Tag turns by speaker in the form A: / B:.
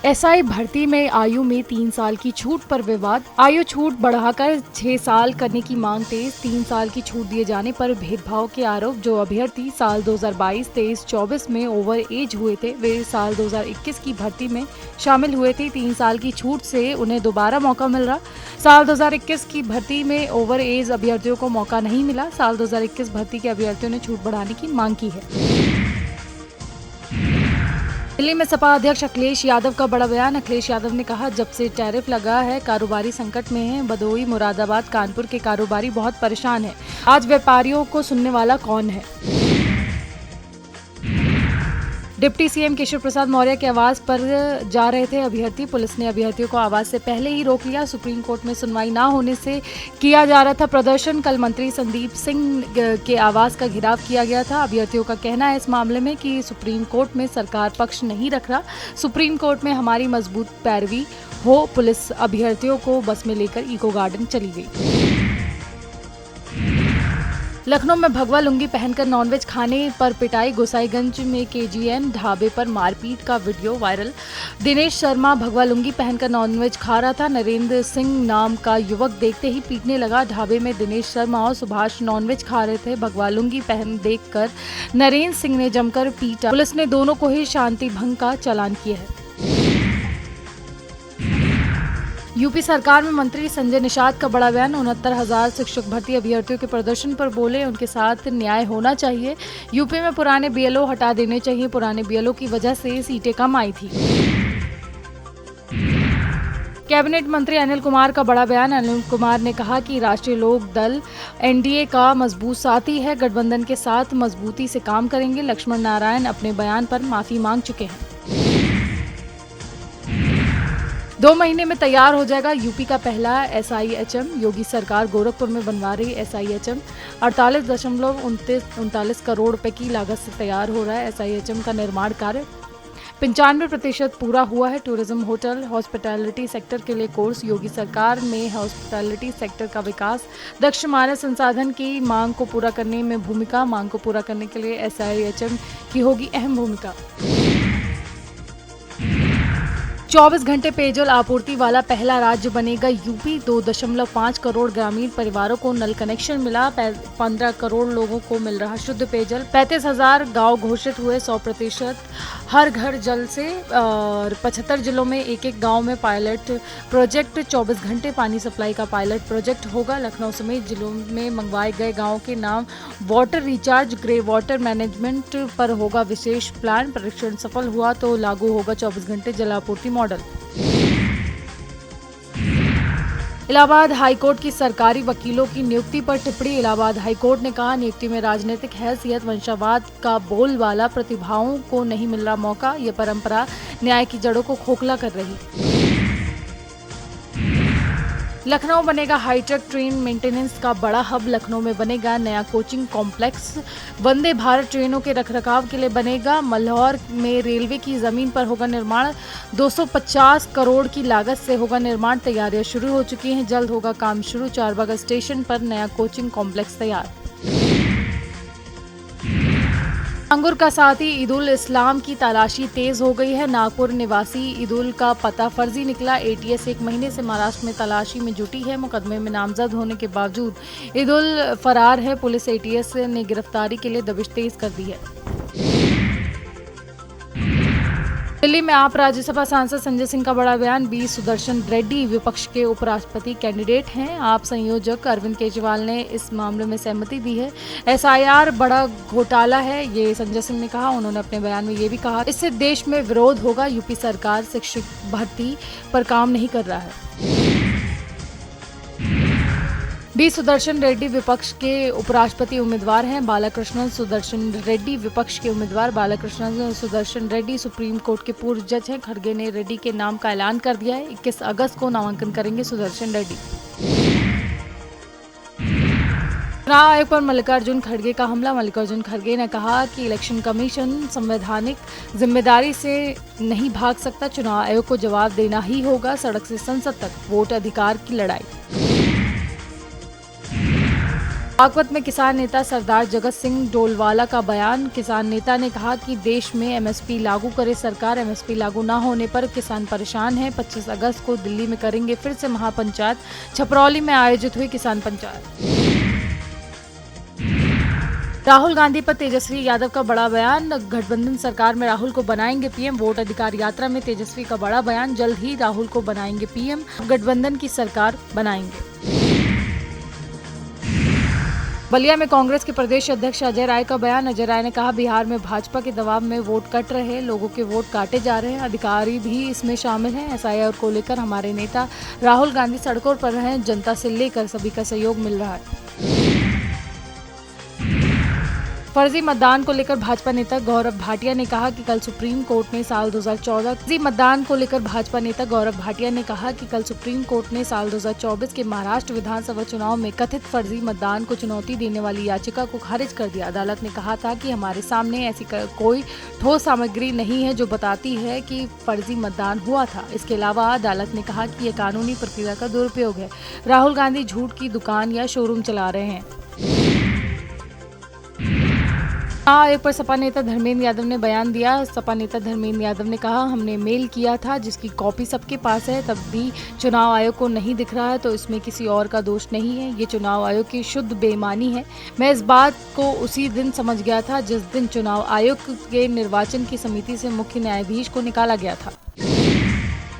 A: SI भर्ती में आयु में 3 साल की छूट पर विवाद। आयु छूट बढ़ाकर 6 साल करने की मांग तेज। 3 साल की छूट दिए जाने पर भेदभाव के आरोप। जो अभ्यर्थी साल 2022, 23, 24 में ओवर एज हुए थे, वे साल 2021 की भर्ती में शामिल हुए थे। 3 साल की छूट से उन्हें दोबारा मौका मिल रहा। साल 2021 की भर्ती में ओवर एज अभ्यर्थियों को मौका नहीं मिला। साल 2021 भर्ती के अभ्यर्थियों ने छूट बढ़ाने की मांग की है। दिल्ली में सपा अध्यक्ष अखिलेश यादव का बड़ा बयान। अखिलेश यादव ने कहा, जब से टैरिफ लगा है कारोबारी संकट में है। भदोही, मुरादाबाद, कानपुर के कारोबारी बहुत परेशान हैं। आज व्यापारियों को सुनने वाला कौन है? डिप्टी सीएम केशव प्रसाद मौर्य के आवास पर जा रहे थे अभ्यर्थी। पुलिस ने अभ्यर्थियों को आवास से पहले ही रोक लिया। सुप्रीम कोर्ट में सुनवाई न होने से किया जा रहा था प्रदर्शन। कल मंत्री संदीप सिंह के आवास का घेराव किया गया था। अभ्यर्थियों का कहना है इस मामले में कि सुप्रीम कोर्ट में सरकार पक्ष नहीं रख रहा। सुप्रीम कोर्ट में हमारी मजबूत पैरवी हो। पुलिस अभ्यर्थियों को बस में लेकर इको गार्डन चली गई। लखनऊ में भगवा लुंगी पहनकर नॉनवेज खाने पर पिटाई। गोसाईगंज में केजीएन ढाबे पर मारपीट का वीडियो वायरल। दिनेश शर्मा भगवा लुंगी पहनकर नॉनवेज खा रहा था। नरेंद्र सिंह नाम का युवक देखते ही पीटने लगा। ढाबे में दिनेश शर्मा और सुभाष नॉनवेज खा रहे थे। भगवा लुंगी पहन देखकर नरेंद्र सिंह ने जमकर पीटा। पुलिस ने दोनों को ही शांति भंग का चालान किया है। यूपी सरकार में मंत्री संजय निषाद का बड़ा बयान। 69,000 शिक्षक भर्ती अभ्यर्थियों के प्रदर्शन पर बोले, उनके साथ न्याय होना चाहिए। यूपी में पुराने बीएलओ हटा देने चाहिए। पुराने बीएलओ की वजह से सीटें कम आई थी। कैबिनेट मंत्री अनिल कुमार का बड़ा बयान। अनिल कुमार ने कहा कि राष्ट्रीय लोक दल एनडीए का मजबूत साथी है। गठबंधन के साथ मजबूती से काम करेंगे। लक्ष्मण नारायण अपने बयान पर माफी मांग चुके हैं। 2 महीने में तैयार हो जाएगा यूपी का पहला एसआईएचएम। योगी सरकार गोरखपुर में बनवा रही एसआईएचएम। 48.39 करोड़ रुपए की लागत से तैयार हो रहा है एसआईएचएम का निर्माण कार्य। 95% पूरा हुआ है। टूरिज्म, होटल, हॉस्पिटैलिटी सेक्टर के लिए कोर्स। योगी सरकार में हॉस्पिटैलिटी सेक्टर का विकास। दक्ष मानव संसाधन की मांग को पूरा करने में भूमिका। मांग को पूरा करने के लिए एसआईएचएम की होगी अहम भूमिका। 24 घंटे पेयजल आपूर्ति वाला पहला राज्य बनेगा यूपी। 2.5 करोड़ ग्रामीण परिवारों को नल कनेक्शन मिला। 15 करोड़ लोगों को मिल रहा शुद्ध पेयजल। 35,000 गांव घोषित हुए 100% हर घर जल से। और 75 जिलों में एक गांव में पायलट प्रोजेक्ट। 24 घंटे पानी सप्लाई का पायलट प्रोजेक्ट होगा। लखनऊ समेत जिलों में मंगवाए गए गाँव के नाम। Water recharge, grey water management पर होगा विशेष प्लान। परीक्षण सफल हुआ तो लागू होगा 24 घंटे जल आपूर्ति मॉडल। इलाहाबाद हाईकोर्ट की सरकारी वकीलों की नियुक्ति पर टिप्पणी। इलाहाबाद हाईकोर्ट ने कहा, नियुक्ति में राजनीतिक हैसियत, वंशवाद का बोलबाला प्रतिभाओं को नहीं मिल रहा मौका। ये परंपरा न्याय की जड़ों को खोखला कर रही। लखनऊ बनेगा हाईटेक ट्रेन मेंटेनेंस का बड़ा हब। लखनऊ में बनेगा नया कोचिंग कॉम्प्लेक्स। वंदे भारत ट्रेनों के रखरखाव के लिए बनेगा। मल्हौर में रेलवे की जमीन पर होगा निर्माण। 250 करोड़ की लागत से होगा निर्माण। तैयारियां शुरू हो चुकी हैं, जल्द होगा काम शुरू। चारबाग स्टेशन पर नया कोचिंग कॉम्प्लेक्स तैयार। अंगुर का साथी ईदुल इस्लाम की तलाशी तेज हो गई है। नागपुर निवासी ईदुल का पता फर्जी निकला। एटीएस 1 महीने से महाराष्ट्र में तलाशी में जुटी है। मुकदमे में नामजद होने के बावजूद ईदुल फरार है। पुलिस एटीएस ने गिरफ्तारी के लिए दबिश तेज कर दी है। दिल्ली में आप राज्यसभा सांसद संजय सिंह का बड़ा बयान। बी सुदर्शन रेड्डी विपक्ष के उपराष्ट्रपति कैंडिडेट हैं। आप संयोजक अरविंद केजरीवाल ने इस मामले में सहमति दी है। एसआईआर बड़ा घोटाला है, ये संजय सिंह ने कहा। उन्होंने अपने बयान में ये भी कहा, इससे देश में विरोध होगा। यूपी सरकार शिक्षक भर्ती पर काम नहीं कर रहा है। बी सुदर्शन रेड्डी विपक्ष के उपराष्ट्रपति उम्मीदवार हैं। बालाकृष्णन सुदर्शन रेड्डी विपक्ष के उम्मीदवार। बालाकृष्णन सुदर्शन रेड्डी सुप्रीम कोर्ट के पूर्व जज हैं। खड़गे ने रेड्डी के नाम का ऐलान कर दिया है। 21 अगस्त को नामांकन करेंगे सुदर्शन रेड्डी। चुनाव आयोग पर मल्लिकार्जुन खड़गे का हमला। मल्लिकार्जुन खड़गे ने कहा कि इलेक्शन कमीशन संवैधानिक जिम्मेदारी से नहीं भाग सकता। चुनाव आयोग को जवाब देना ही होगा। सड़क से संसद तक वोट अधिकार की लड़ाई। बागपत में किसान नेता सरदार जगत सिंह डोलवाला का बयान। किसान नेता ने कहा कि देश में एमएसपी लागू करे सरकार, एमएसपी लागू न होने पर किसान परेशान हैं। 25 अगस्त को दिल्ली में करेंगे फिर से महापंचायत। छपरौली में आयोजित हुई किसान पंचायत। राहुल गांधी पर तेजस्वी यादव का बड़ा बयान। गठबंधन सरकार में राहुल को बनाएंगे पीएम। वोट अधिकार यात्रा में तेजस्वी का बड़ा बयान। जल्द ही राहुल को बनाएंगे पीएम, गठबंधन की सरकार बनाएंगे। बलिया में कांग्रेस के प्रदेश अध्यक्ष अजय राय का बयान। अजय राय ने कहा, बिहार में भाजपा के दबाव में वोट कट रहे हैं, लोगों के वोट काटे जा रहे हैं, अधिकारी भी इसमें शामिल हैं। एसआईआर को लेकर हमारे नेता राहुल गांधी सड़कों पर हैं, जनता से लेकर सभी का सहयोग मिल रहा है। फर्जी मतदान को लेकर भाजपा नेता गौरव भाटिया ने कहा कि कल सुप्रीम कोर्ट ने साल 2024 के महाराष्ट्र विधानसभा चुनाव में कथित फर्जी मतदान को चुनौती देने वाली याचिका को खारिज कर दिया। अदालत ने कहा था कि हमारे सामने ऐसी कोई ठोस सामग्री नहीं है जो बताती है कि फर्जी मतदान हुआ था। इसके अलावा अदालत ने कहा कि यह कानूनी प्रक्रिया का दुरुपयोग है। राहुल गांधी झूठ की दुकान या शोरूम चला रहे हैं। चुनाव आयोग पर सपा नेता धर्मेंद्र यादव ने बयान दिया। सपा नेता धर्मेंद्र यादव ने कहा, हमने मेल किया था जिसकी कॉपी सबके पास है, तब भी चुनाव आयोग को नहीं दिख रहा है तो इसमें किसी और का दोष नहीं है। ये चुनाव आयोग की शुद्ध बेईमानी है। मैं इस बात को उसी दिन समझ गया था जिस दिन चुनाव आयोग के निर्वाचन की समिति से मुख्य न्यायाधीश को निकाला गया था।